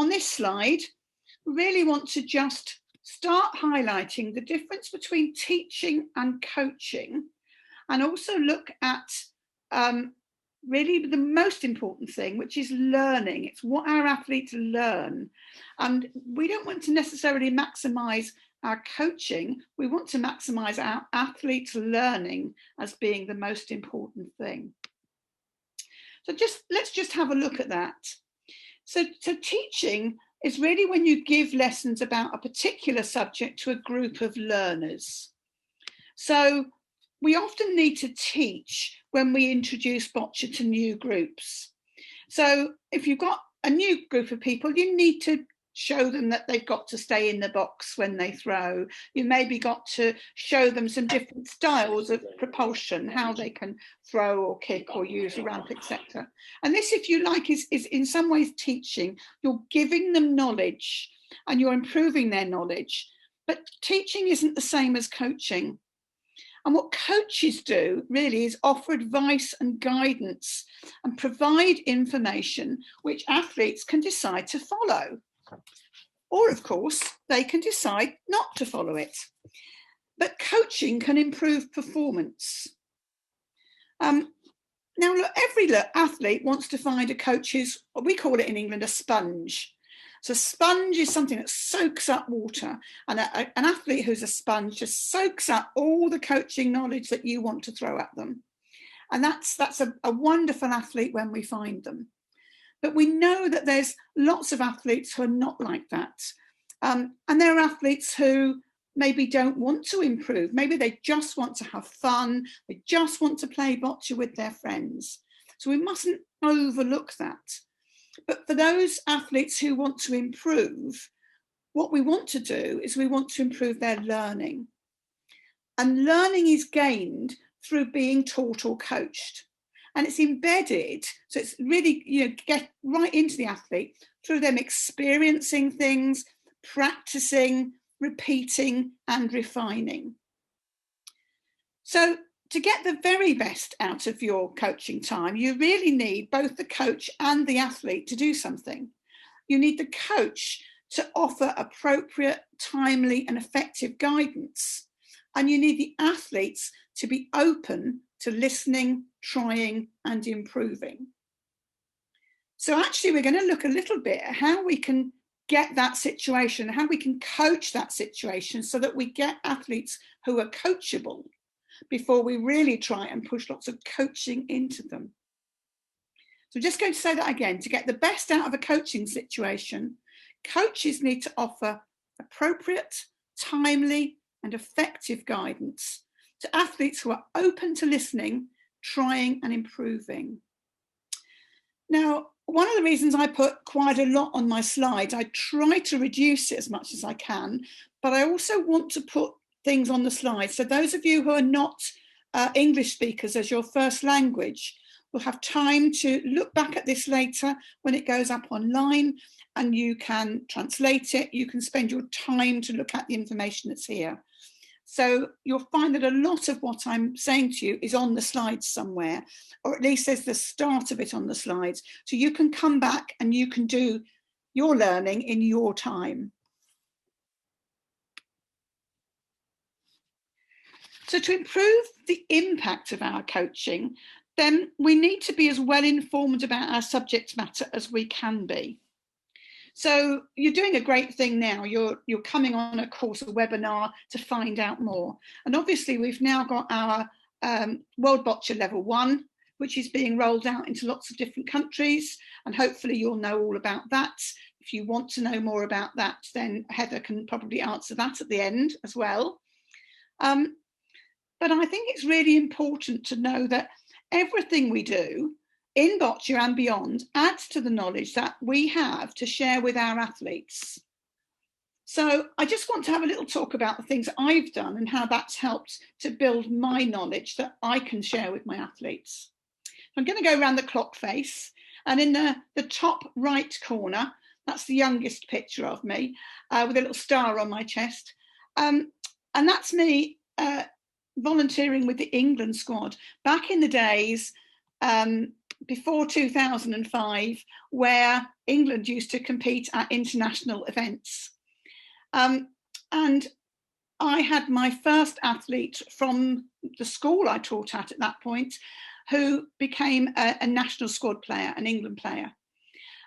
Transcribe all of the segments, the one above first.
on this slide, we really want to just start highlighting the difference between teaching and coaching, and also look at really the most important thing, which is learning. It's what our athletes learn. And we don't want to necessarily maximise our coaching. We want to maximise our athletes' learning as being the most important thing. So let's just have a look at that. So teaching is really when you give lessons about a particular subject to a group of learners. So we often need to teach when we introduce boccia to new groups. So if you've got a new group of people, you need to show them that they've got to stay in the box when they throw. You maybe got to show them some different styles of propulsion, how they can throw or kick or use a ramp, etc. And this, if you like, is in some ways teaching. You're giving them knowledge and you're improving their knowledge. But teaching isn't the same as coaching. And what coaches do really is offer advice and guidance and provide information which athletes can decide to follow. Or, of course, they can decide not to follow it. But coaching can improve performance. Now, look, every athlete wants to find a coach who's, we call it in England, a sponge. So a sponge is something that soaks up water, and an athlete who's a sponge just soaks up all the coaching knowledge that you want to throw at them. And that's a wonderful athlete when we find them. But we know that there's lots of athletes who are not like that. And there are athletes who maybe don't want to improve. Maybe they just want to have fun. They just want to play boccia with their friends. So we mustn't overlook that. But for those athletes who want to improve, what we want to do is we want to improve their learning. And learning is gained through being taught or coached. And it's embedded, so it's really, get right into the athlete through them experiencing things, practicing, repeating, and refining. So to get the very best out of your coaching time, you really need both the coach and the athlete to do something. You need the coach to offer appropriate, timely, and effective guidance. And you need the athletes to be open to listening, trying, and improving. So actually, we're going to look a little bit at how we can get that situation, how we can coach that situation so that we get athletes who are coachable before we really try and push lots of coaching into them. So I'm just going to say that again. To get the best out of a coaching situation, coaches need to offer appropriate, timely, and effective guidance to athletes who are open to listening, trying, and improving. Now, one of the reasons I put quite a lot on my slides, I try to reduce it as much as I can, but I also want to put things on the slides. So those of you who are not English speakers as your first language will have time to look back at this later when it goes up online, and you can translate it. You can spend your time to look at the information that's here. So you'll find that a lot of what I'm saying to you is on the slides somewhere, or at least there's the start of it on the slides. So you can come back and you can do your learning in your time. So to improve the impact of our coaching, then we need to be as well informed about our subject matter as we can be. So you're doing a great thing now. You're coming on a course, a webinar to find out more. And obviously we've now got our World Boccia Level 1, which is being rolled out into lots of different countries. And hopefully you'll know all about that. If you want to know more about that, then Heather can probably answer that at the end as well. But I think it's really important to know that everything we do in boccia and beyond adds to the knowledge that we have to share with our athletes. So I just want to have a little talk about the things I've done and how that's helped to build my knowledge that I can share with my athletes. I'm going to go around the clock face, and in the top right corner, that's the youngest picture of me with a little star on my chest. And that's me volunteering with the England squad. Back in the days, before 2005, where England used to compete at international events. And I had my first athlete from the school I taught at that point, who became a national squad player, an England player.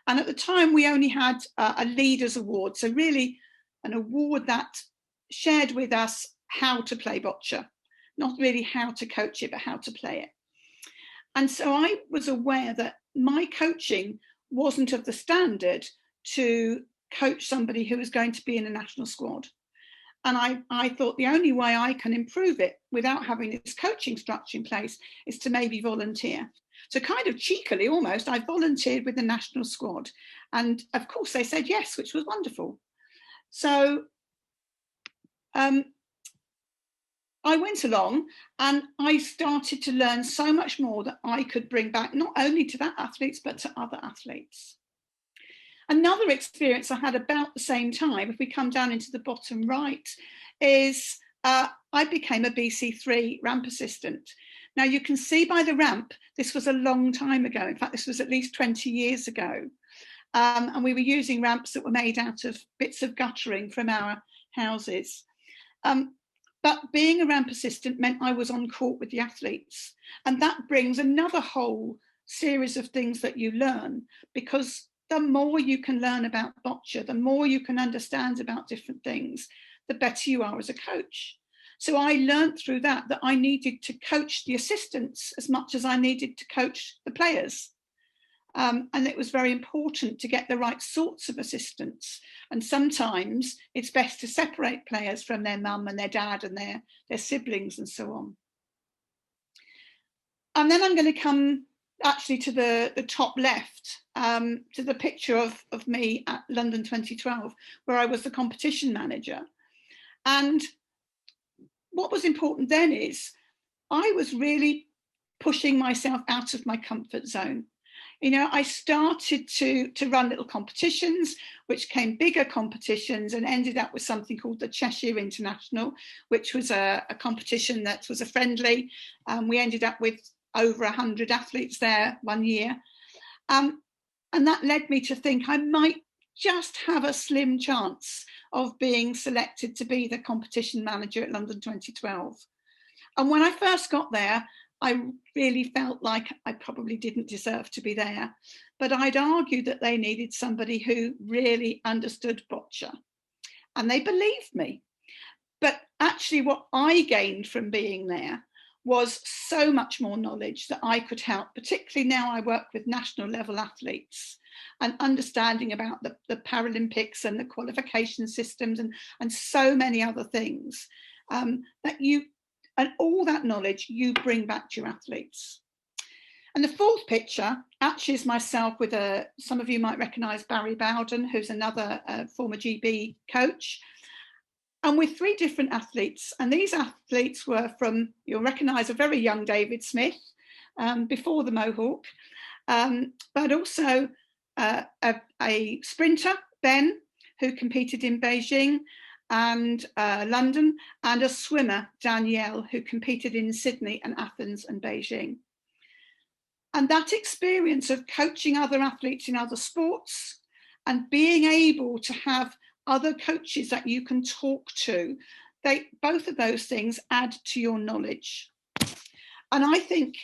And at the time, we only had a leaders award. So really an award that shared with us how to play boccia, not really how to coach it, but how to play it. And so I was aware that my coaching wasn't of the standard to coach somebody who was going to be in a national squad. And I thought the only way I can improve it without having this coaching structure in place is to maybe volunteer. So kind of cheekily almost, I volunteered with the national squad. And of course they said yes, which was wonderful. So I went along and I started to learn so much more that I could bring back not only to that athletes, but to other athletes. Another experience I had about the same time, if we come down into the bottom right, is I became a BC3 ramp assistant. Now you can see by the ramp, this was a long time ago. In fact, this was at least 20 years ago. And we were using ramps that were made out of bits of guttering from our houses. But being a ramp assistant meant I was on court with the athletes. And that brings another whole series of things that you learn, because the more you can learn about boccia, the more you can understand about different things, the better you are as a coach. So I learned through that I needed to coach the assistants as much as I needed to coach the players. And it was very important to get the right sorts of assistants. And sometimes it's best to separate players from their mum and their dad and their siblings and so on. And then I'm going to come actually to the top left, to the picture of me at London 2012, where I was the competition manager. And what was important then is I was really pushing myself out of my comfort zone. You know, I started to run little competitions, which came bigger competitions and ended up with something called the Cheshire International, which was a competition that was a friendly. We ended up with over 100 athletes there one year. And that led me to think I might just have a slim chance of being selected to be the competition manager at London 2012. And when I first got there, I really felt like I probably didn't deserve to be there. But I'd argue that they needed somebody who really understood boccia. And they believed me. But actually what I gained from being there was so much more knowledge that I could help, particularly now I work with national level athletes, and understanding about the Paralympics and the qualification systems and so many other things and all that knowledge you bring back to your athletes. And the fourth picture actually is myself with some of you might recognise Barry Bowden, who's another former GB coach. And with three different athletes. And these athletes were from, you'll recognise a very young David Smith, before the Mohawk, but also a sprinter, Ben, who competed in Beijing and London, and a swimmer, Danielle, who competed in Sydney and Athens and Beijing. And that experience of coaching other athletes in other sports and being able to have other coaches that you can talk to, both of those things add to your knowledge. And I think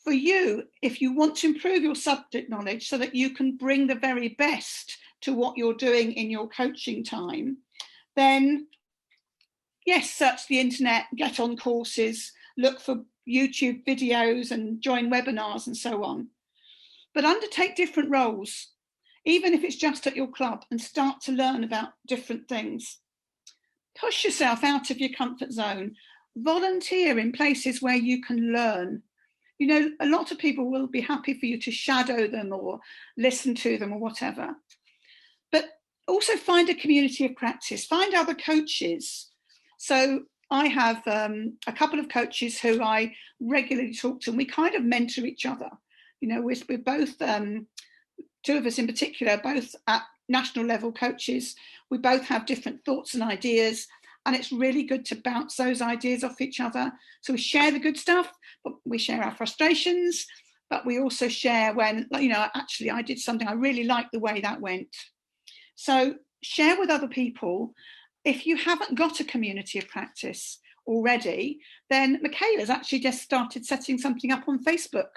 for you, if you want to improve your subject knowledge so that you can bring the very best to what you're doing in your coaching time, then yes, search the internet, get on courses, look for YouTube videos and join webinars and so on. But undertake different roles, even if it's just at your club, and start to learn about different things. Push yourself out of your comfort zone. Volunteer in places where you can learn. You know, a lot of people will be happy for you to shadow them or listen to them or whatever. But also find a community of practice. Find other coaches. So I have a couple of coaches who I regularly talk to, and we kind of mentor each other. You know, we're both, two of us in particular, both at national level coaches. We both have different thoughts and ideas, and it's really good to bounce those ideas off each other. So we share the good stuff, but we share our frustrations, but we also share when, actually I did something, I really liked the way that went. So share with other people. If you haven't got a community of practice already, then Michaela's actually just started setting something up on Facebook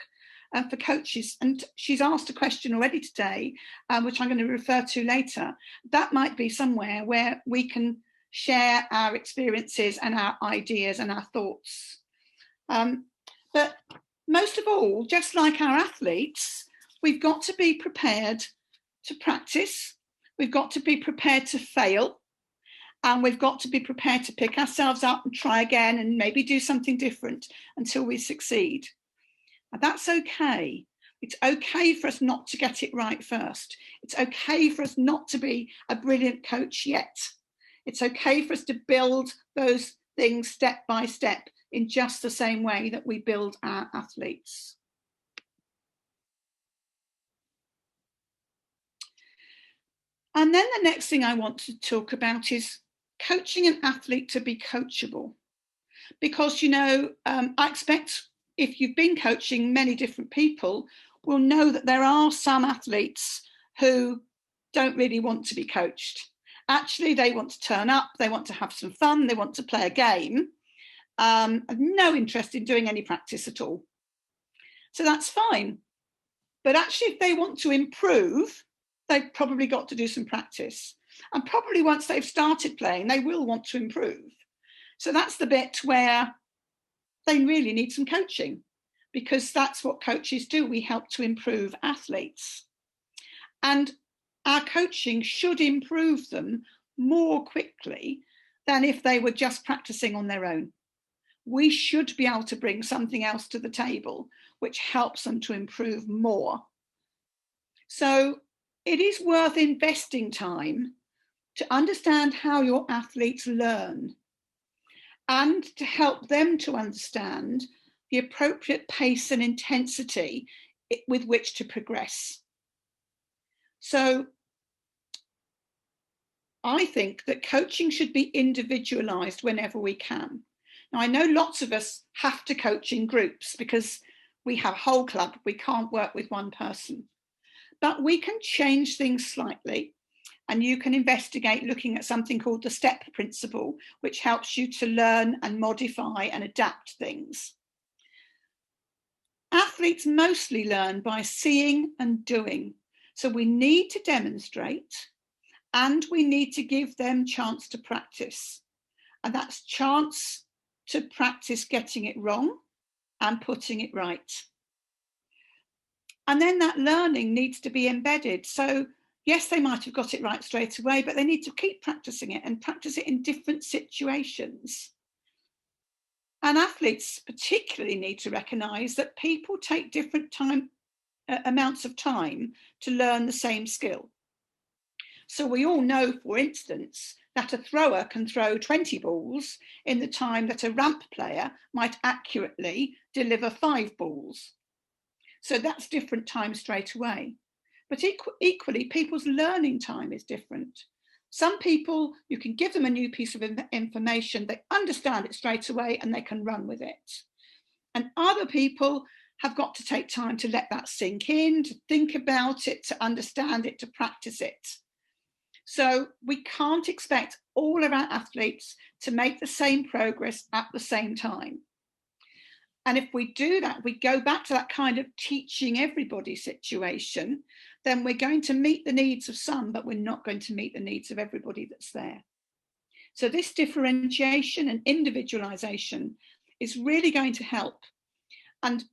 for coaches, and she's asked a question already today, which I'm going to refer to later. That might be somewhere where we can share our experiences and our ideas and our thoughts. But most of all, just like our athletes, we've got to be prepared to practice. We've got to be prepared to fail. And we've got to be prepared to pick ourselves up and try again and maybe do something different until we succeed. And that's okay. It's okay for us not to get it right first. It's okay for us not to be a brilliant coach yet. It's okay for us to build those things step by step in just the same way that we build our athletes. And then the next thing I want to talk about is coaching an athlete to be coachable. Because, I expect if you've been coaching many different people, will know that there are some athletes who don't really want to be coached. Actually, they want to turn up, they want to have some fun, they want to play a game, have no interest in doing any practice at all. So that's fine. But actually, if they want to improve, they've probably got to do some practice. And probably once they've started playing, they will want to improve. So that's the bit where they really need some coaching, because that's what coaches do. We help to improve athletes. And our coaching should improve them more quickly than if they were just practicing on their own. We should be able to bring something else to the table which helps them to improve more. So it is worth investing time to understand how your athletes learn and to help them to understand the appropriate pace and intensity with which to progress. So I think that coaching should be individualized whenever we can. Now, I know lots of us have to coach in groups because we have a whole club, we can't work with one person. But we can change things slightly, and you can investigate looking at something called the STEP principle, which helps you to learn and modify and adapt things. Athletes mostly learn by seeing and doing. So we need to demonstrate, and we need to give them chance to practice. And that's chance to practice getting it wrong and putting it right. And then that learning needs to be embedded. So yes, they might have got it right straight away, but they need to keep practicing it and practice it in different situations. And athletes particularly need to recognise that people take different amounts of time to learn the same skill. So we all know, for instance, that a thrower can throw 20 balls in the time that a ramp player might accurately deliver 5 balls. So that's different time straight away. But equally, people's learning time is different. Some people, you can give them a new piece of information, they understand it straight away and they can run with it. And other people have got to take time to let that sink in, to think about it, to understand it, to practice it. So we can't expect all of our athletes to make the same progress at the same time. And if we do that, we go back to that kind of teaching everybody situation, then we're going to meet the needs of some, but we're not going to meet the needs of everybody that's there. So this differentiation and individualization is really going to help. And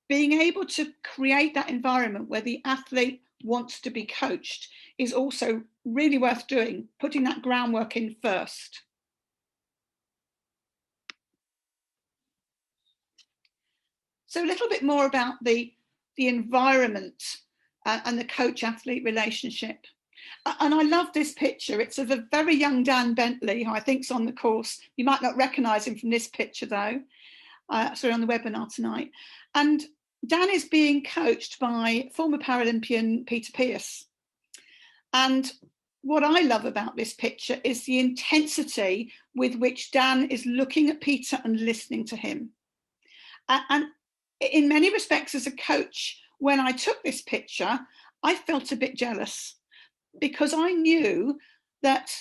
being able to create that environment where the athlete wants to be coached is also really worth doing, putting that groundwork in first. So a little bit more about the environment and the coach-athlete relationship. And I love this picture. It's of a very young Dan Bentley, who I think's on the course. You might not recognise him from this picture, though. Sorry, on the webinar tonight. And Dan is being coached by former Paralympian Peter Pearce. And what I love about this picture is the intensity with which Dan is looking at Peter and listening to him. And in many respects, as a coach, when I took this picture, I felt a bit jealous because I knew that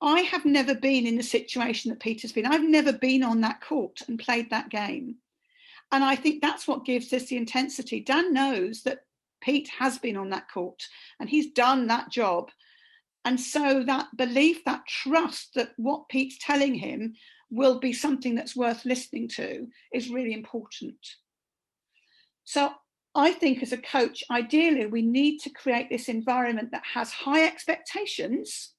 I have never been in the situation that Peter's been. I've never been on that court and played that game. And I think that's what gives this the intensity. Dan knows that Pete has been on that court and he's done that job. And so that belief, that trust that what Pete's telling him will be something that's worth listening to is really important. So I think as a coach, ideally, we need to create this environment that has high expectations,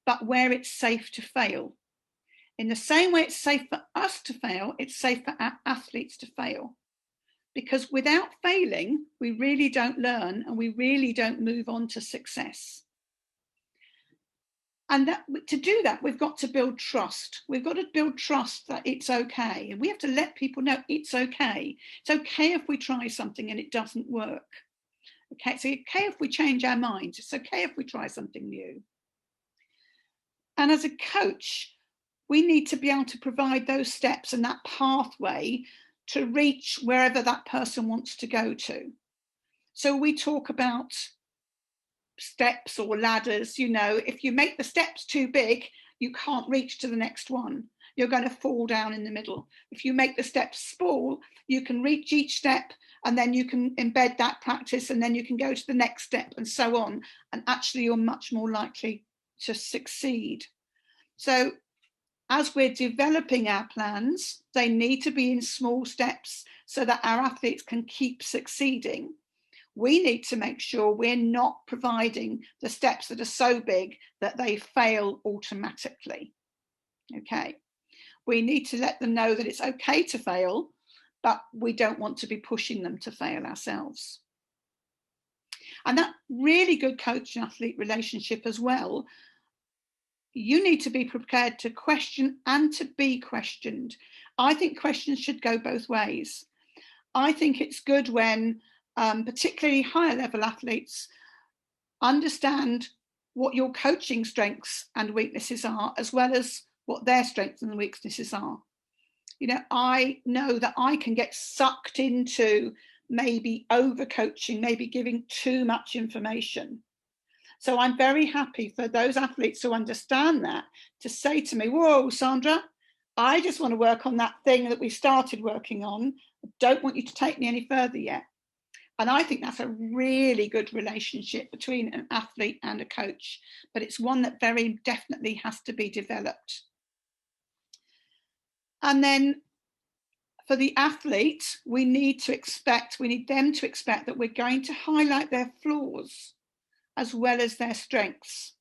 but where it's safe to fail. In the same way it's safe for us to fail, it's safe for our athletes to fail. Because without failing, we really don't learn and we really don't move on to success. And to do that, we've got to build trust. We've got to build trust that it's okay. And we have to let people know it's okay. It's okay if we try something and it doesn't work. Okay, it's okay if we change our minds. It's okay if we try something new. And as a coach, we need to be able to provide those steps and that pathway to reach wherever that person wants to go to. So we talk about steps or ladders. You know, if you make the steps too big, you can't reach to the next one. You're going to fall down in the middle. If you make the steps small, you can reach each step and then you can embed that practice and then you can go to the next step and so on. And actually, you're much more likely to succeed. So as we're developing our plans, they need to be in small steps so that our athletes can keep succeeding. We need to make sure we're not providing the steps that are so big that they fail automatically. Okay. We need to let them know that it's okay to fail, but we don't want to be pushing them to fail ourselves. And that really good coach and athlete relationship as well, you need to be prepared to question and to be questioned. I think questions should go both ways. I think it's good when particularly higher level athletes understand what your coaching strengths and weaknesses are, as well as what their strengths and weaknesses are. You know, I know that I can get sucked into maybe over coaching, maybe giving too much information. So I'm very happy for those athletes who understand that to say to me, whoa, Sandra, I just want to work on that thing that we started working on. I don't want you to take me any further yet. And I think that's a really good relationship between an athlete and a coach, but it's one that very definitely has to be developed. And then for the athlete, we need them to expect that we're going to highlight their flaws as well as their strengths,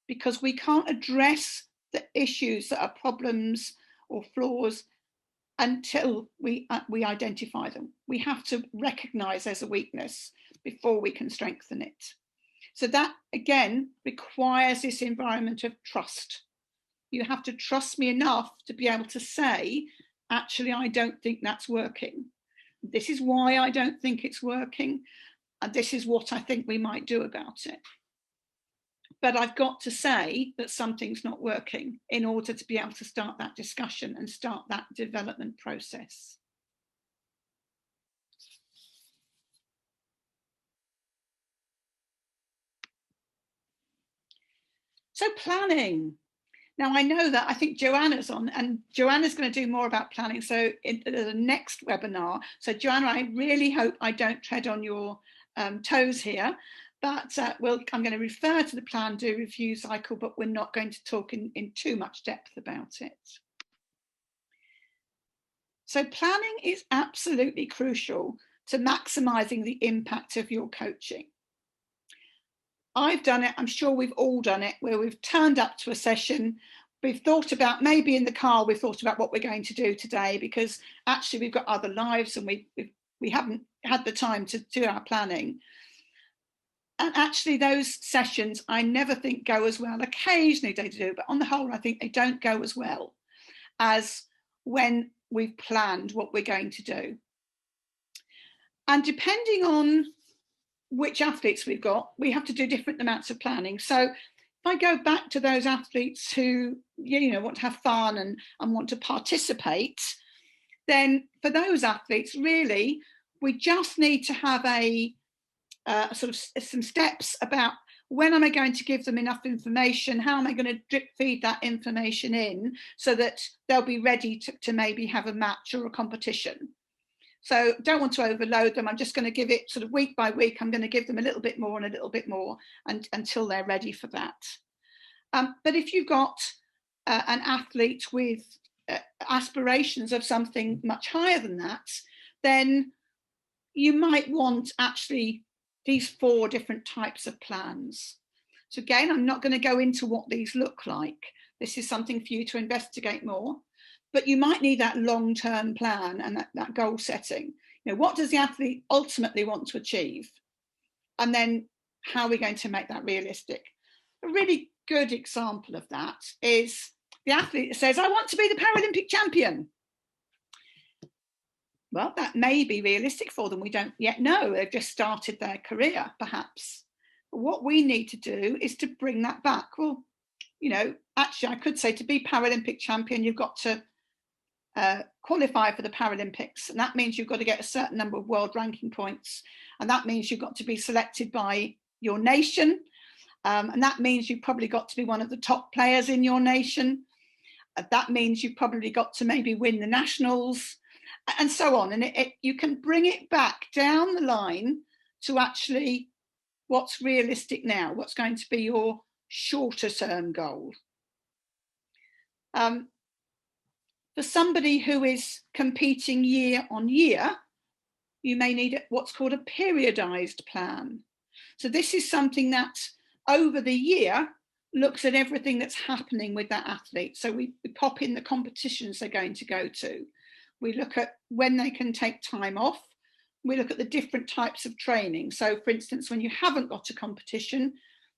because we can't address the issues that are problems or flaws until we identify them. We have to recognize there's a weakness before we can strengthen it. So that, again, requires this environment of trust. You have to trust me enough to be able to say, actually, I don't think that's working. This is why I don't think it's working. And this is what I think we might do about it. But I've got to say that something's not working in order to be able to start that discussion and start that development process. So planning. Now, I know that I think Joanna's on, and Joanna's going to do more about planning. So in the next webinar. So Joanna, I really hope I don't tread on your toes here. But I'm going to refer to the plan, do, review cycle, but we're not going to talk in too much depth about it. So planning is absolutely crucial to maximising the impact of your coaching. I've done it, I'm sure we've all done it, where we've turned up to a session, we've thought about, maybe in the car, we've thought about what we're going to do today, because actually we've got other lives and we haven't had the time to do our planning. And actually those sessions I never think go as well. Occasionally they do, but on the whole I think they don't go as well as when we've planned what we're going to do. And depending on which athletes we've got, we have to do different amounts of planning. So if I go back to those athletes who, you know, want to have fun and want to participate, then for those athletes, really, we just need to have a sort of some steps about when am I going to give them enough information, how am I going to drip feed that information in so that they'll be ready to maybe have a match or a competition. So don't want to overload them. I'm just going to give it sort of week by week. I'm going to give them a little bit more and a little bit more until they're ready for that. But if you've got an athlete with aspirations of something much higher than that, then you might want actually these 4 different types of plans. So again, I'm not going to go into what these look like. This is something for you to investigate more. But you might need that long-term plan and that goal setting. You know, what does the athlete ultimately want to achieve? And then how are we going to make that realistic? A really good example of that is the athlete that says, I want to be the Paralympic champion. Well, that may be realistic for them. We don't yet know. They've just started their career, perhaps. But what we need to do is to bring that back. Well, you know, actually, I could say to be Paralympic champion, you've got to qualify for the Paralympics, and that means you've got to get a certain number of world ranking points, and that means you've got to be selected by your nation, and that means you've probably got to be one of the top players in your nation. That means you've probably got to maybe win the nationals, and so on. And you can bring it back down the line to actually what's realistic now, what's going to be your shorter term goal. For somebody who is competing year on year, you may need what's called a periodized plan. So this is something that over the year looks at everything that's happening with that athlete. So we pop in the competitions they're going to go to. We look at when they can take time off. We look at the different types of training. So for instance, when you haven't got a competition,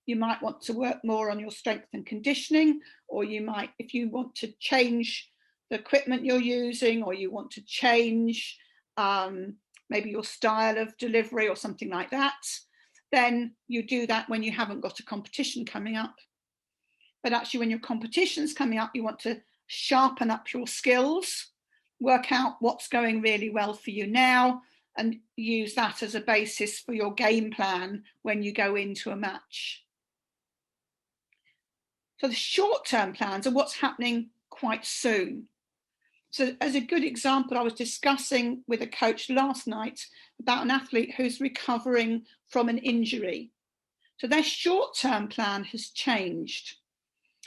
you might want to work more on your strength and conditioning, or you might, if you want to change the equipment you're using, or you want to change maybe your style of delivery or something like that, then you do that when you haven't got a competition coming up. But actually when your competition's coming up, you want to sharpen up your skills, work out what's going really well for you now, and use that as a basis for your game plan when you go into a match. So the short-term plans are what's happening quite soon. So as a good example, I was discussing with a coach last night about an athlete who's recovering from an injury. So their short-term plan has changed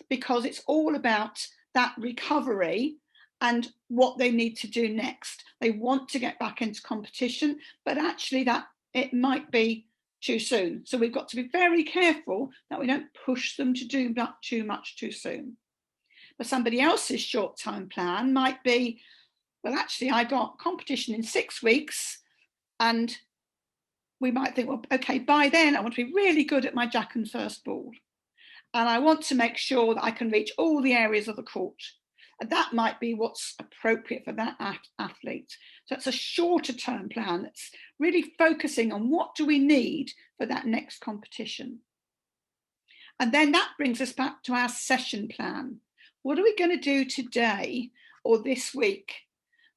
because it's all about that recovery and what they need to do next. They want to get back into competition, but actually that it might be too soon. So we've got to be very careful that we don't push them to do too much too soon. But somebody else's short-term plan might be, well, actually, I got competition in 6 weeks, and we might think, well, okay, by then I want to be really good at my jack and first ball, and I want to make sure that I can reach all the areas of the court. And that might be what's appropriate for that athlete. So it's a shorter term plan that's really focusing on what do we need for that next competition. And then that brings us back to our session plan. What are we going to do today or this week?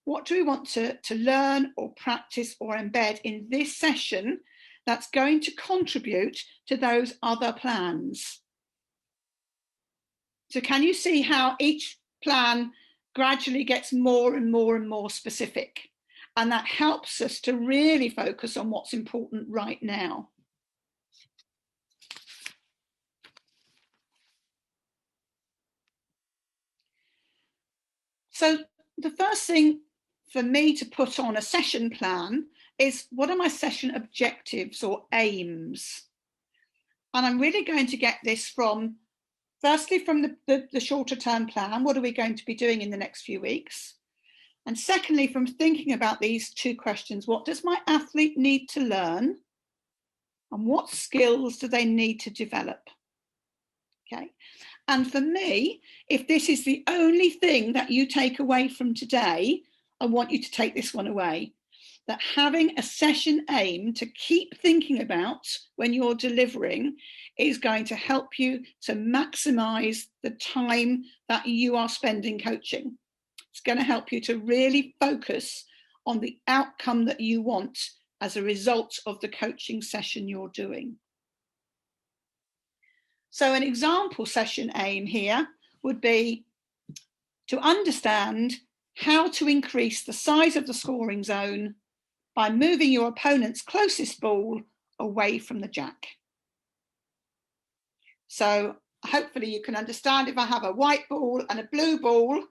What do we want to learn or practice or embed in this session that's going to contribute to those other plans? So can you see how each plan gradually gets more and more and more specific? And that helps us to really focus on what's important right now. So the first thing for me to put on a session plan is, what are my session objectives or aims? And I'm really going to get this from, firstly, from the shorter term plan. What are we going to be doing in the next few weeks? And secondly, from thinking about these 2 questions, what does my athlete need to learn? And what skills do they need to develop? Okay. And for me, if this is the only thing that you take away from today, I want you to take this one away. That having a session aim to keep thinking about when you're delivering is going to help you to maximize the time that you are spending coaching. It's going to help you to really focus on the outcome that you want as a result of the coaching session you're doing. So an example session aim here would be to understand how to increase the size of the scoring zone by moving your opponent's closest ball away from the jack. So hopefully you can understand, if I have a white ball and a blue ball,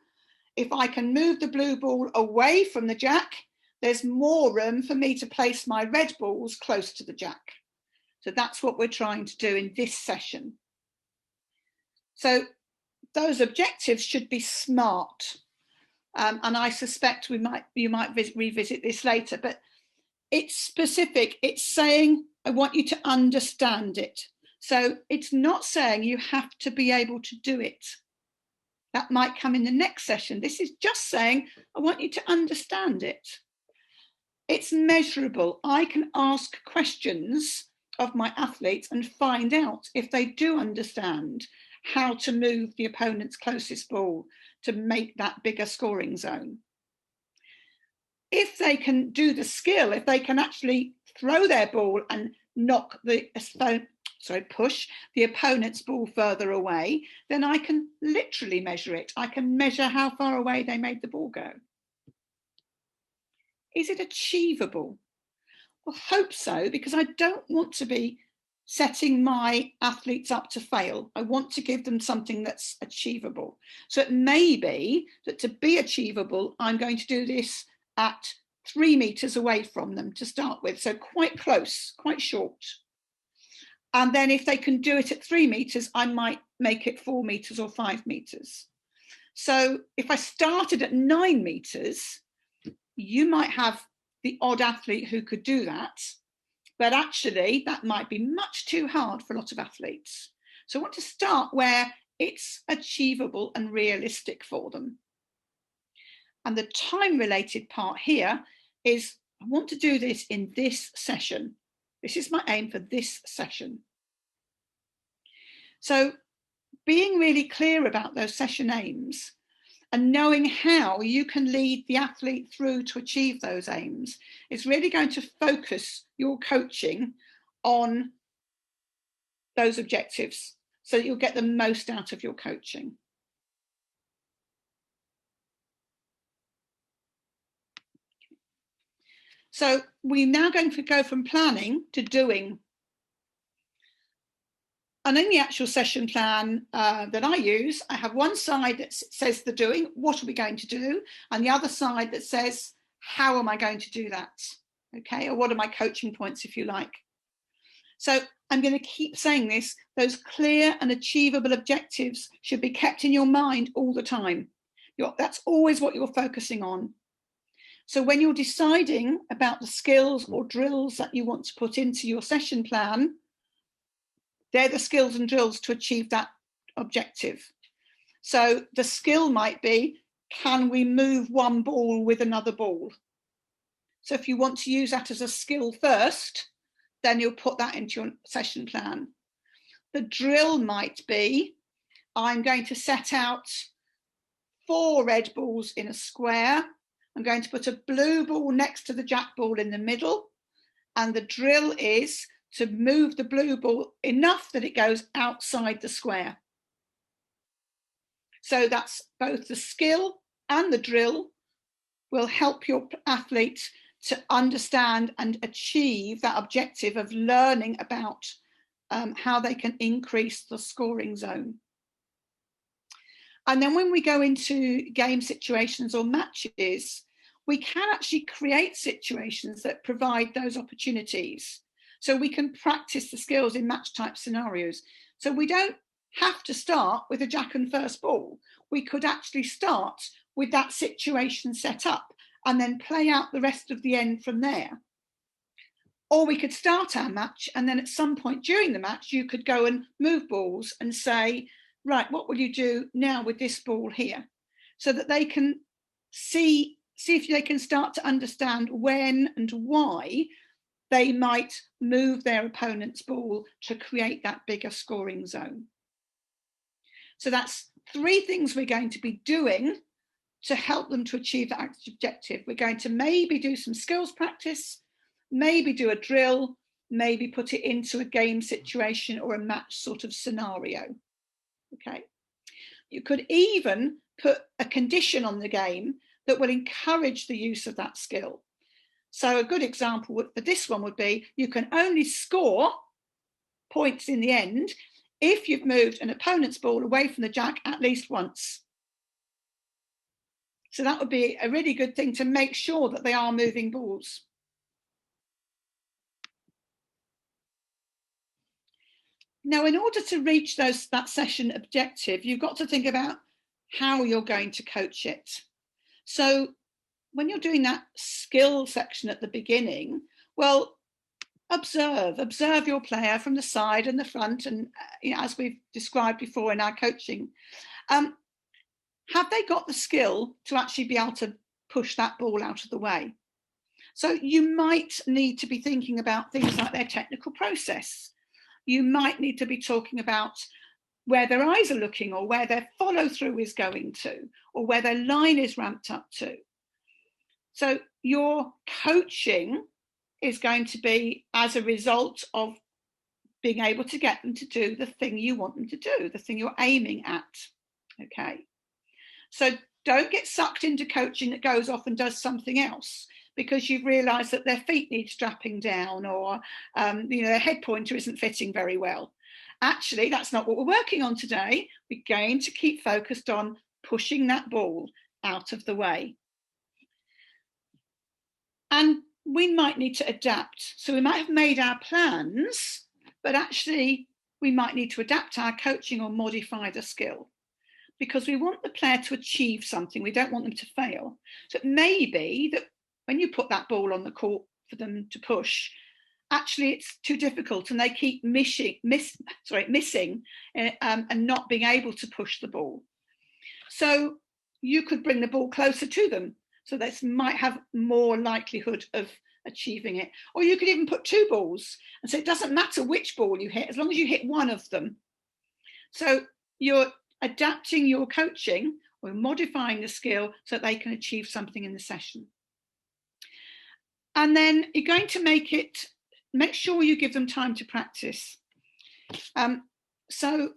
if I can move the blue ball away from the jack, there's more room for me to place my red balls close to the jack. So that's what we're trying to do in this session. So those objectives should be SMART. And I suspect you might revisit this later, but it's specific. It's saying, I want you to understand it. So it's not saying you have to be able to do it. That might come in the next session. This is just saying, I want you to understand it. It's measurable. I can ask questions of my athletes and find out if they do understand how to move the opponent's closest ball to make that bigger scoring zone. If they can do the skill, if they can actually throw their ball and push the opponent's ball further away, then I can literally measure it. I can measure how far away they made the ball go. Is it achievable? Well, hope so, because I don't want to be setting my athletes up to fail. I want to give them something that's achievable. So it may be that to be achievable, I'm going to do this at 3 meters away from them to start with. So quite close, quite short. And then if they can do it at 3 meters, I might make it 4 meters or 5 meters. So if I started at 9 meters, you might have the odd athlete who could do that, but actually that might be much too hard for a lot of athletes. So I want to start where it's achievable and realistic for them. And the time-related part here is, I want to do this in this session. This is my aim for this session. So being really clear about those session aims and knowing how you can lead the athlete through to achieve those aims is really going to focus your coaching on those objectives so that you'll get the most out of your coaching. So we're now going to go from planning to doing. And in the actual session plan that I use, I have one side that says the doing, what are we going to do? And the other side that says, how am I going to do that? Okay, or what are my coaching points, if you like? So I'm going to keep saying this, those clear and achievable objectives should be kept in your mind all the time. That's always what you're focusing on. So when you're deciding about the skills or drills that you want to put into your session plan, they're the skills and drills to achieve that objective. So the skill might be, can we move one ball with another ball? So if you want to use that as a skill first, then you'll put that into your session plan. The drill might be, I'm going to set out 4 red balls in a square. I'm going to put a blue ball next to the jack ball in the middle. And the drill is to move the blue ball enough that it goes outside the square. So that's both the skill and the drill will help your athlete to understand and achieve that objective of learning about how they can increase the scoring zone. And then when we go into game situations or matches, we can actually create situations that provide those opportunities. So we can practice the skills in match type scenarios. So we don't have to start with a jack and first ball. We could actually start with that situation set up and then play out the rest of the end from there. Or we could start our match and then at some point during the match, you could go and move balls and say, right, what will you do now with this ball here? So that they can see if they can start to understand when and why they might move their opponent's ball to create that bigger scoring zone. So that's 3 things we're going to be doing to help them to achieve that objective. We're going to maybe do some skills practice, maybe do a drill, maybe put it into a game situation or a match sort of scenario. Okay. You could even put a condition on the game that will encourage the use of that skill. So a good example for this one would be, you can only score points in the end if you've moved an opponent's ball away from the jack at least once. So that would be a really good thing to make sure that they are moving balls. Now, in order to reach that session objective, you've got to think about how you're going to coach it. So when you're doing that skill section at the beginning, well, observe your player from the side and the front, and as we've described before in our coaching. Have they got the skill to actually be able to push that ball out of the way? So you might need to be thinking about things like their technical process. You might need to be talking about where their eyes are looking, or where their follow through is going to, or where their line is ramped up to. So your coaching is going to be as a result of being able to get them to do the thing you want them to do, the thing you're aiming at. Okay. So don't get sucked into coaching that goes off and does something else because you've realised that their feet need strapping down, or their head pointer isn't fitting very well. Actually, that's not what we're working on today. We're going to keep focused on pushing that ball out of the way. And we might need to adapt. So we might have made our plans, but actually we might need to adapt our coaching or modify the skill, because we want the player to achieve something. We don't want them to fail. So it may be that when you put that ball on the court for them to push, actually it's too difficult and they keep missing and not being able to push the ball. So you could bring the ball closer to them, so they might have more likelihood of achieving it. Or you could even put two balls, and so it doesn't matter which ball you hit, as long as you hit one of them. So you're adapting your coaching or modifying the skill so that they can achieve something in the session. And then you're going to make sure you give them time to practice. So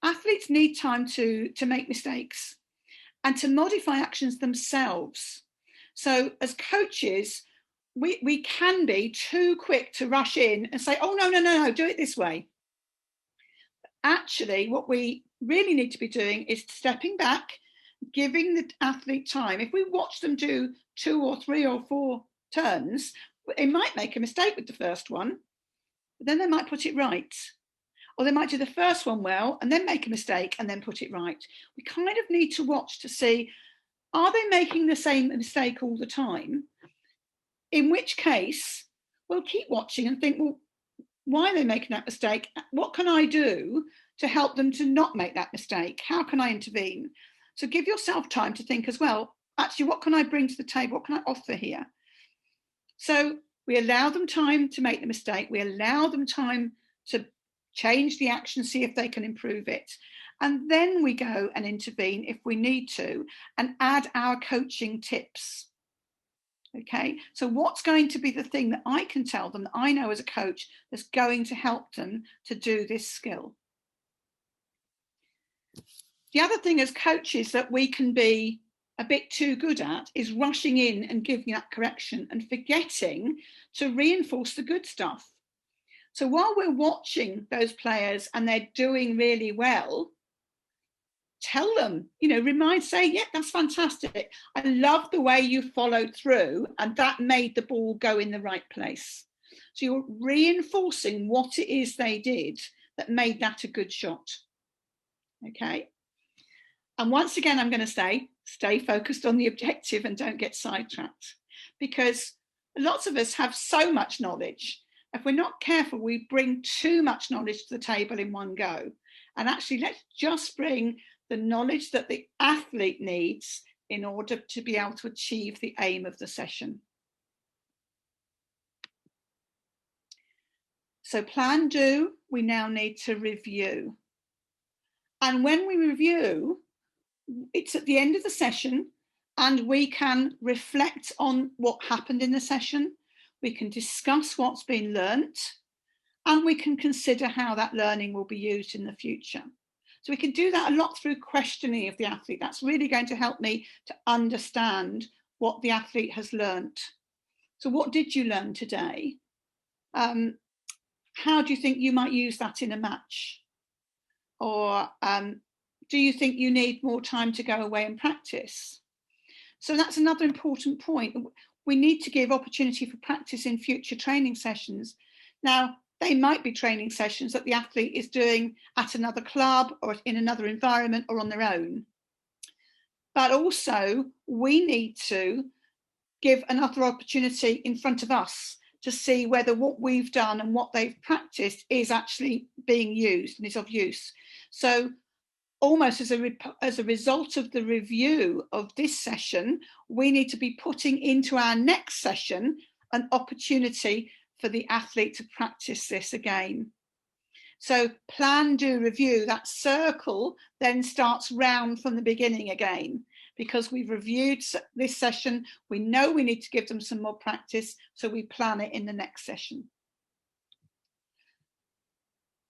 athletes need time to make mistakes and to modify actions themselves. So as coaches, we can be too quick to rush in and say, oh, no, do it this way. Actually, what we really need to be doing is stepping back, giving the athlete time. If we watch them do 2 or 3 or 4 turns, they might make a mistake with the first one, but then they might put it right. Or they might do the first one well and then make a mistake and then put it right. We kind of need to watch to see, are they making the same mistake all the time? In which case, we'll keep watching and think, well, why are they making that mistake? What can I do to help them to not make that mistake? How can I intervene? So give yourself time to think as well, actually, what can I bring to the table? What can I offer here? So we allow them time to make the mistake. We allow them time to change the action, see if they can improve it. And then we go and intervene if we need to and add our coaching tips. Okay, so what's going to be the thing that I can tell them that I know as a coach that's going to help them to do this skill? The other thing as coaches that we can be a bit too good at is rushing in and giving that correction and forgetting to reinforce the good stuff. So while we're watching those players and they're doing really well, tell them, say, yeah, that's fantastic. I love the way you followed through and that made the ball go in the right place. So you're reinforcing what it is they did that made that a good shot. Okay. And once again, I'm going to say, stay focused on the objective and don't get sidetracked, because lots of us have so much knowledge. If we're not careful, we bring too much knowledge to the table in one go. And actually, let's just bring the knowledge that the athlete needs in order to be able to achieve the aim of the session. So plan, do, we now need to review. And when we review, it's at the end of the session, and we can reflect on what happened in the session. We can discuss what's been learnt, and we can consider how that learning will be used in the future. So we can do that a lot through questioning of the athlete. That's really going to help me to understand what the athlete has learnt. So what did you learn today? How do you think you might use that in a match? Or do you think you need more time to go away and practice? So that's another important point. We need to give opportunity for practice in future training sessions. Now, they might be training sessions that the athlete is doing at another club or in another environment or on their own. But also, we need to give another opportunity in front of us to see whether what we've done and what they've practiced is actually being used and is of use. So almost as a result of the review of this session, we need to be putting into our next session an opportunity for the athlete to practice this again. So plan, do, review, that circle then starts round from the beginning again, because we've reviewed this session, we know we need to give them some more practice, so we plan it in the next session.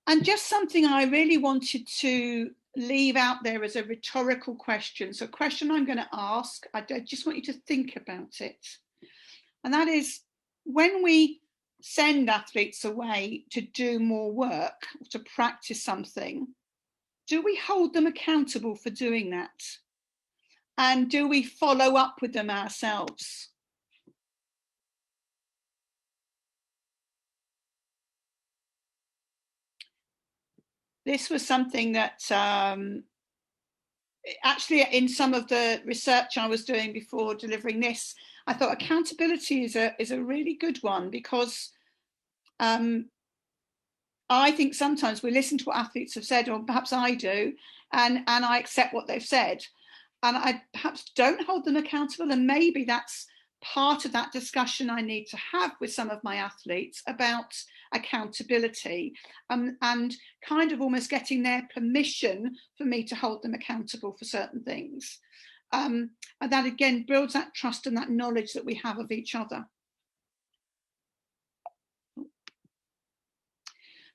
And just something I really wanted to leave out there as a rhetorical question. So a question I'm going to ask, I just want you to think about it. And that is, when we send athletes away to do more work, to practice something, do we hold them accountable for doing that? And do we follow up with them ourselves? This was something that actually in some of the research I was doing before delivering this, I thought accountability is a really good one, because I think sometimes we listen to what athletes have said, or perhaps I do, and I accept what they've said. And I perhaps don't hold them accountable. And maybe that's part of that discussion I need to have with some of my athletes about accountability, and kind of almost getting their permission for me to hold them accountable for certain things. And that again builds that trust and that knowledge that we have of each other.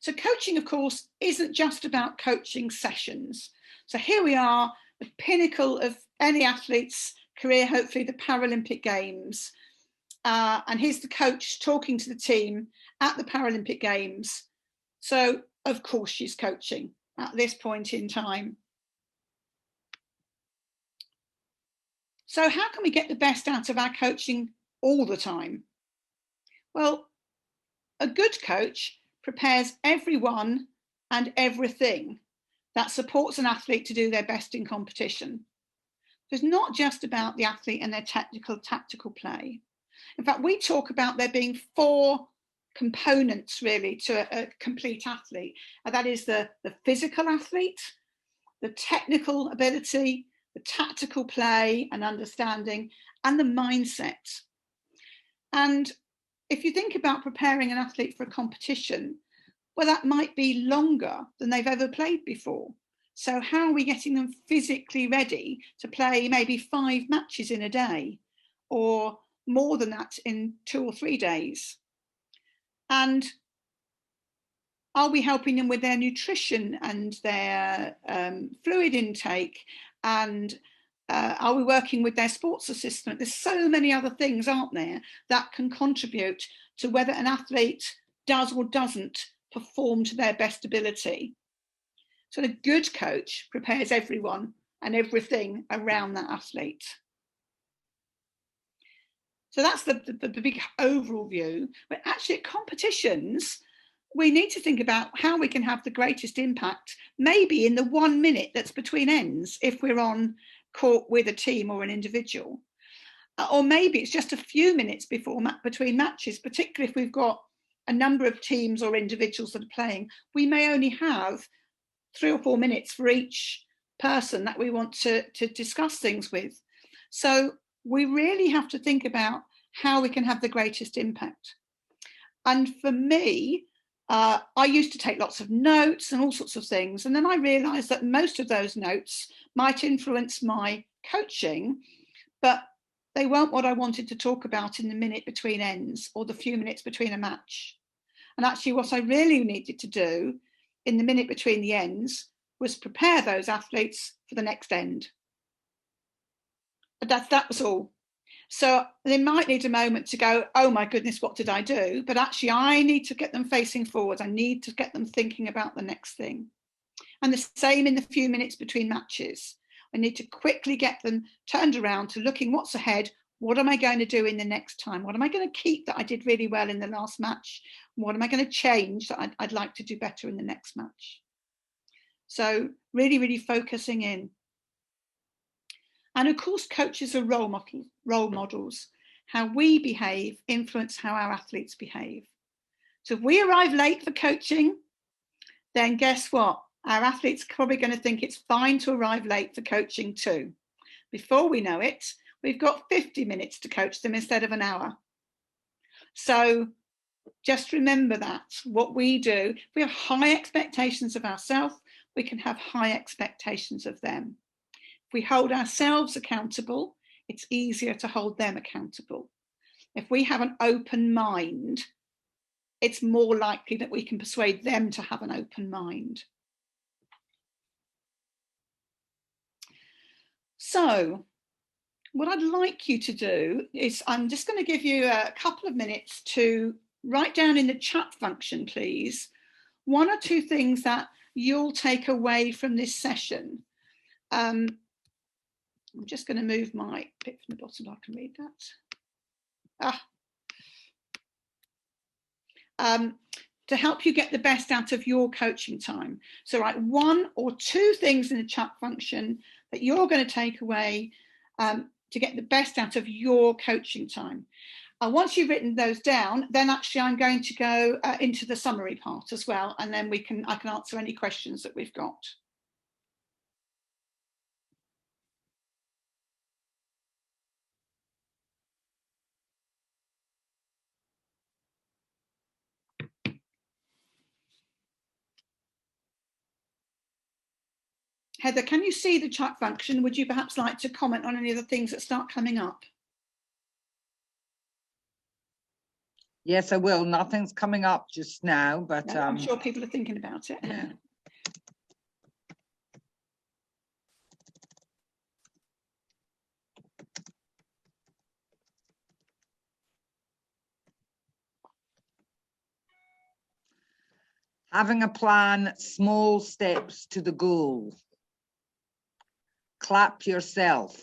So coaching, of course, isn't just about coaching sessions. So here we are, the pinnacle of any athlete's career, hopefully the Paralympic Games. And here's the coach talking to the team at the Paralympic Games. So, of course, she's coaching at this point in time. So how can we get the best out of our coaching all the time? Well, a good coach prepares everyone and everything that supports an athlete to do their best in competition. So it's not just about the athlete and their tactical play. In fact, we talk about there being 4 components really to a complete athlete. And that is the physical athlete, the technical ability, the tactical play and understanding, and the mindset. And if you think about preparing an athlete for a competition, well, that might be longer than they've ever played before. So how are we getting them physically ready to play maybe 5 matches in a day, or more than that in 2 or 3 days? And are we helping them with their nutrition and their fluid intake? And are we working with their sports assistant? There's so many other things, aren't there, that can contribute to whether an athlete does or doesn't perform to their best ability. So a good coach prepares everyone and everything around that athlete. So that's the big overall view. But actually at competitions, we need to think about how we can have the greatest impact, maybe in the 1 minute that's between ends, if we're on court with a team or an individual. Or maybe it's just a few minutes between matches, particularly if we've got a number of teams or individuals that are playing. We may only have 3 or 4 minutes for each person that we want to discuss things with. So we really have to think about how we can have the greatest impact. And for me, I used to take lots of notes and all sorts of things. And then I realized that most of those notes might influence my coaching, but they weren't what I wanted to talk about in the minute between ends or the few minutes between a match. And actually what I really needed to do in the minute between the ends was prepare those athletes for the next end. But that was all. So they might need a moment to go, oh my goodness, what did I do? But actually I need to get them facing forward. I need to get them thinking about the next thing. And the same in the few minutes between matches. I need to quickly get them turned around to looking what's ahead. What am I going to do in the next time? What am I going to keep that I did really well in the last match? What am I going to change that I'd like to do better in the next match? So really, really focusing in. And of course, coaches are role models. How we behave influence how our athletes behave. So if we arrive late for coaching, then guess what? Our athletes are probably going to think it's fine to arrive late for coaching too. Before we know it, we've got 50 minutes to coach them instead of an hour. So just remember that what we do, if we have high expectations of ourselves, we can have high expectations of them. If we hold ourselves accountable, it's easier to hold them accountable. If we have an open mind, it's more likely that we can persuade them to have an open mind. So what I'd like you to do is I'm just going to give you a couple of minutes to write down in the chat function, please, 1 or 2 things that you'll take away from this session. I'm just going to move my bit from the bottom so I can read that. To help you get the best out of your coaching time. So write 1 or 2 things in the chat function that you're going to take away to get the best out of your coaching time. Once you've written those down, then actually I'm going to go into the summary part as well, and then I can answer any questions that we've got. Heather, can you see the chat function? Would you perhaps like to comment on any of the things that start coming up? Yes, I will. Nothing's coming up just now, but no, I'm sure people are thinking about it. Yeah. Having a plan, small steps to the goal. Clap yourself.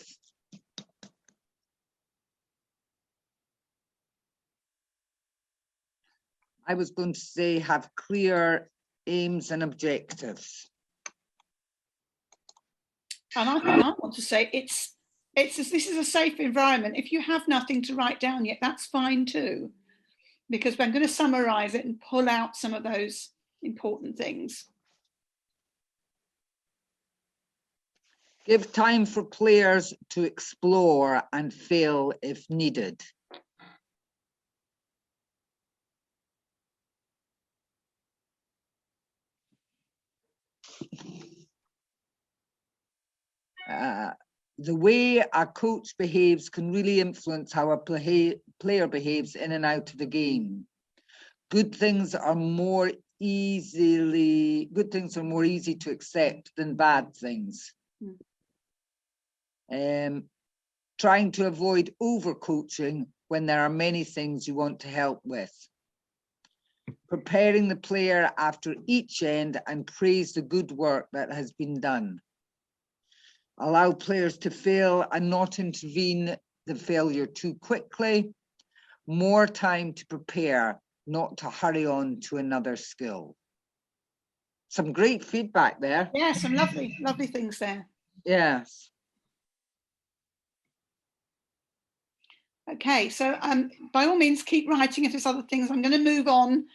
I was going to say have clear aims and objectives. And I want to say this is a safe environment. If you have nothing to write down yet, that's fine too, because I'm going to summarize it and pull out some of those important things. Give time for players to explore and fail if needed. The way a coach behaves can really influence how a player behaves in and out of the game. Good things are more easy to accept than bad things. Trying to avoid overcoaching when there are many things you want to help with. Preparing the player after each end and praise the good work that has been done. Allow players to fail and not intervene the failure too quickly. More time to prepare, not to hurry on to another skill. Some great feedback there. Yeah, some lovely, lovely things there. Yes. Okay, so by all means, keep writing if there's other things. I'm going to move on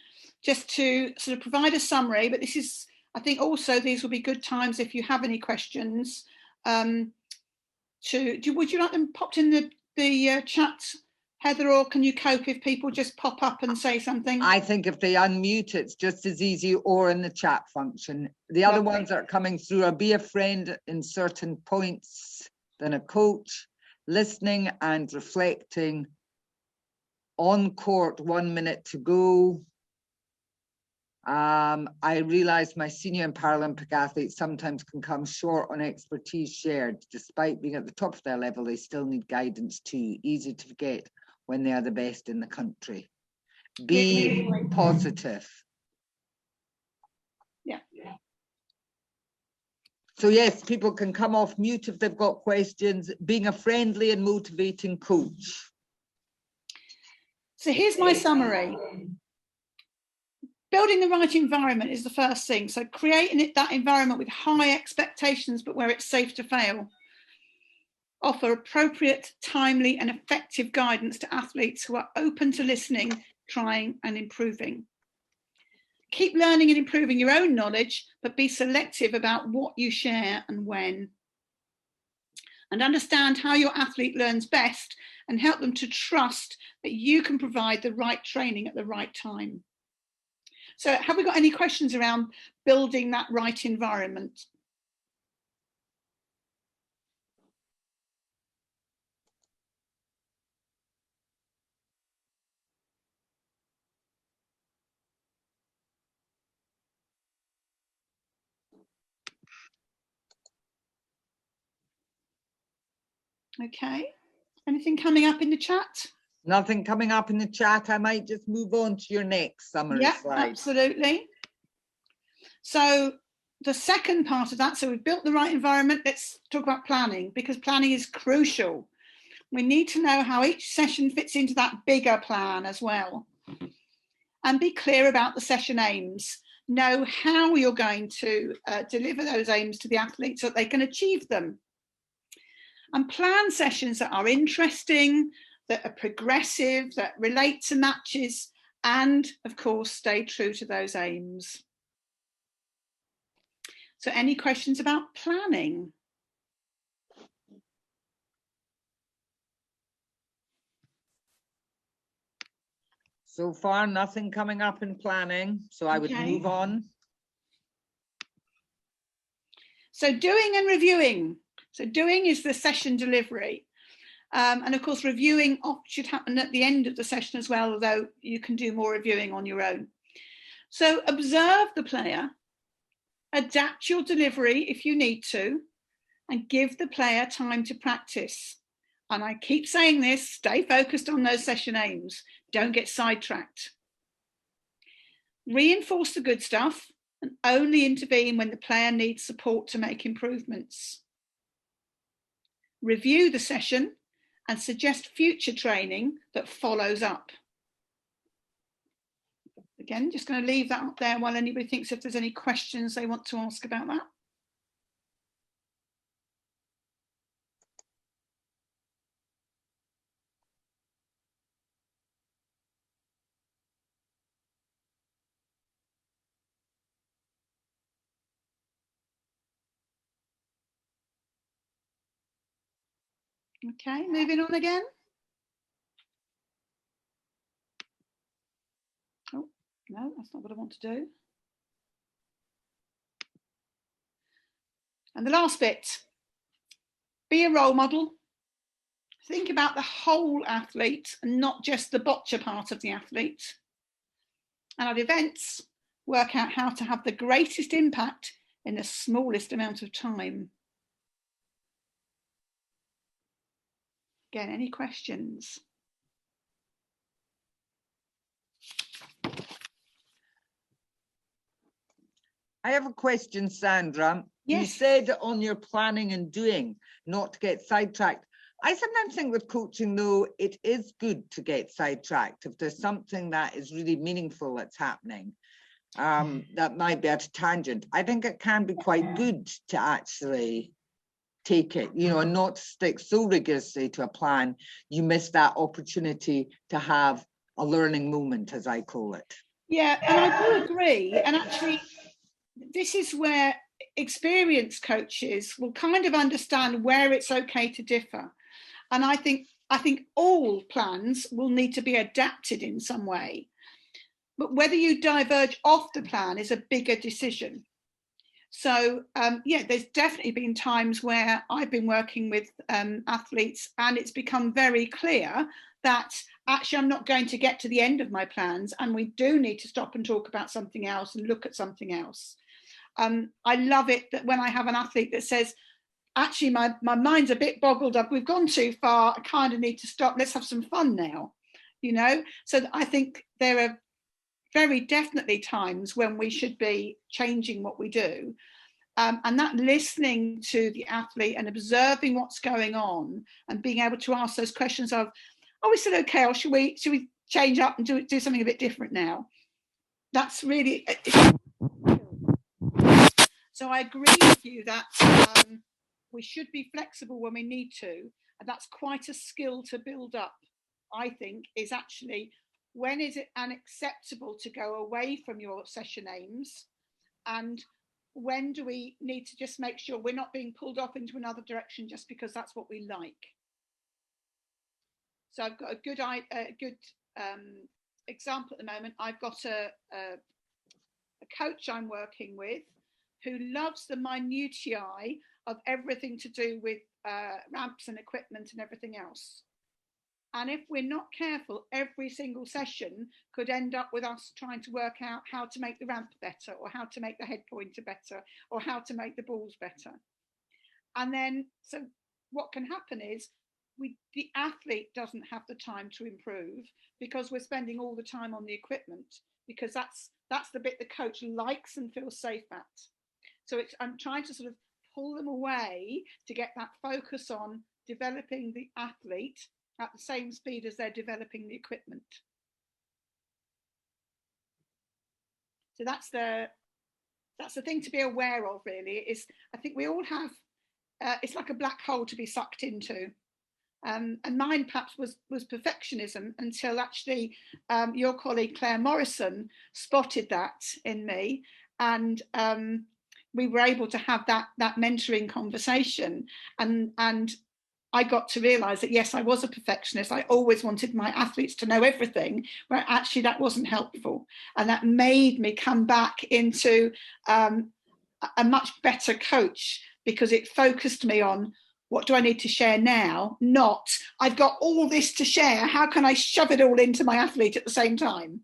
just to sort of provide a summary, but this is, I think also these will be good times if you have any questions. Would you like them popped in the chat Heather, or can you cope if people just pop up and say something? I think if they unmute, it's just as easy, or in the chat function. The other ones that are coming through are be a friend in certain points, then a coach, listening and reflecting, on court, 1 minute to go. I realize my senior and Paralympic athletes sometimes can come short on expertise shared. Despite being at the top of their level, they still need guidance too. Easy to forget when they are the best in the country. Be positive. Yeah. So yes, people can come off mute if they've got questions. Being a friendly and motivating coach. So here's my summary. Building the right environment is the first thing. So creating that environment with high expectations, but where it's safe to fail. Offer appropriate, timely, and effective guidance to athletes who are open to listening, trying, and improving. Keep learning and improving your own knowledge, but be selective about what you share and when. And understand how your athlete learns best and help them to trust that you can provide the right training at the right time. So have we got any questions around building that right environment? Okay, anything coming up in the chat? Nothing coming up in the chat. I might just move on to your next summary slide. Absolutely. So the second part of that, so we've built the right environment. Let's talk about planning, because planning is crucial. We need to know how each session fits into that bigger plan as well. And be clear about the session aims. Know how you're going to deliver those aims to the athletes so that they can achieve them. And plan sessions that are interesting, that are progressive, that relate to matches, and of course, stay true to those aims. So any questions about planning? So far, nothing coming up in planning, so I would move on. So doing and reviewing. So doing is the session delivery. And of course, reviewing should happen at the end of the session as well, although you can do more reviewing on your own. So observe the player, adapt your delivery if you need to, and give the player time to practice. And I keep saying this, stay focused on those session aims. Don't get sidetracked. Reinforce the good stuff and only intervene when the player needs support to make improvements. Review the session and suggest future training that follows up. Again, just going to leave that up there while anybody thinks if there's any questions they want to ask about that. Okay, moving on again. Oh, no, that's not what I want to do. And the last bit, be a role model. Think about the whole athlete and not just the boccia part of the athlete. And at events, work out how to have the greatest impact in the smallest amount of time. Again, any questions? I have a question, Sandra. Yes. You said on your planning and doing not to get sidetracked. I sometimes think with coaching, though, it is good to get sidetracked if there's something that is really meaningful that's happening. That might be at a tangent. I think it can be quite good to actually take it, you know, and not stick so rigorously to a plan. You miss that opportunity to have a learning moment, as I call it. Yeah, and I do agree. And actually, this is where experienced coaches will kind of understand where it's okay to differ. And I think I think all plans will need to be adapted in some way. But whether you diverge off the plan is a bigger decision. So, yeah, there's definitely been times where I've been working with athletes and it's become very clear that actually I'm not going to get to the end of my plans and we do need to stop and talk about something else and look at something else. I love it that when I have an athlete that says, actually, my mind's a bit boggled up, we've gone too far, I kind of need to stop, let's have some fun now, you know? So I think there are very definitely times when we should be changing what we do. And that listening to the athlete and observing what's going on and being able to ask those questions of, are we still okay, or should we change up and do something a bit different now? That's really... So I agree with you that we should be flexible when we need to, and that's quite a skill to build up, I think, is actually when is it unacceptable to go away from your session aims, and when do we need to just make sure we're not being pulled off into another direction just because that's what we like. So I've got a good example at the moment. I've got a coach I'm working with who loves the minutiae of everything to do with ramps and equipment and everything else. And if we're not careful, every single session could end up with us trying to work out how to make the ramp better, or how to make the head pointer better, or how to make the balls better. And then, so what can happen is the athlete doesn't have the time to improve because we're spending all the time on the equipment, because that's the bit the coach likes and feels safe at. So I'm trying to sort of pull them away to get that focus on developing the athlete at the same speed as they're developing the equipment. So that's the thing to be aware of, really. Is I think we all have, it's like a black hole to be sucked into. And mine perhaps was perfectionism, until actually your colleague Claire Morrison spotted that in me, and we were able to have that mentoring conversation, and I got to realise that yes, I was a perfectionist. I always wanted my athletes to know everything, where actually that wasn't helpful, and that made me come back into a much better coach, because it focused me on, what do I need to share now? Not, I've got all this to share, how can I shove it all into my athlete at the same time?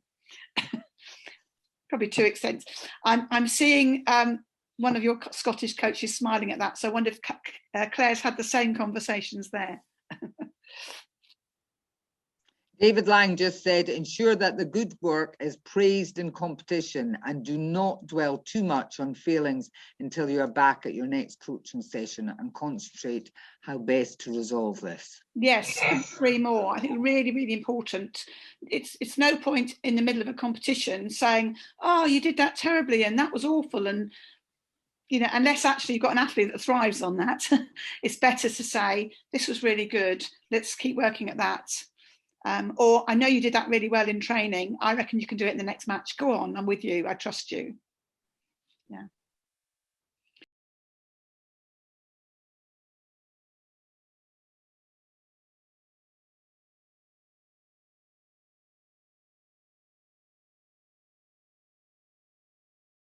Probably too extensive. I'm seeing one of your Scottish coaches smiling at that, so I wonder if Claire's had the same conversations there. David Lang just said, ensure that the good work is praised in competition and do not dwell too much on feelings until you are back at your next coaching session, and concentrate how best to resolve this. Yes, 3 more. I think really, really important. It's no point in the middle of a competition saying, oh, you did that terribly and that was awful, and you know, unless actually you've got an athlete that thrives on that. It's better to say, this was really good, let's keep working at that. Or I know you did that really well in training, I reckon you can do it in the next match, go on, I'm with you, I trust you.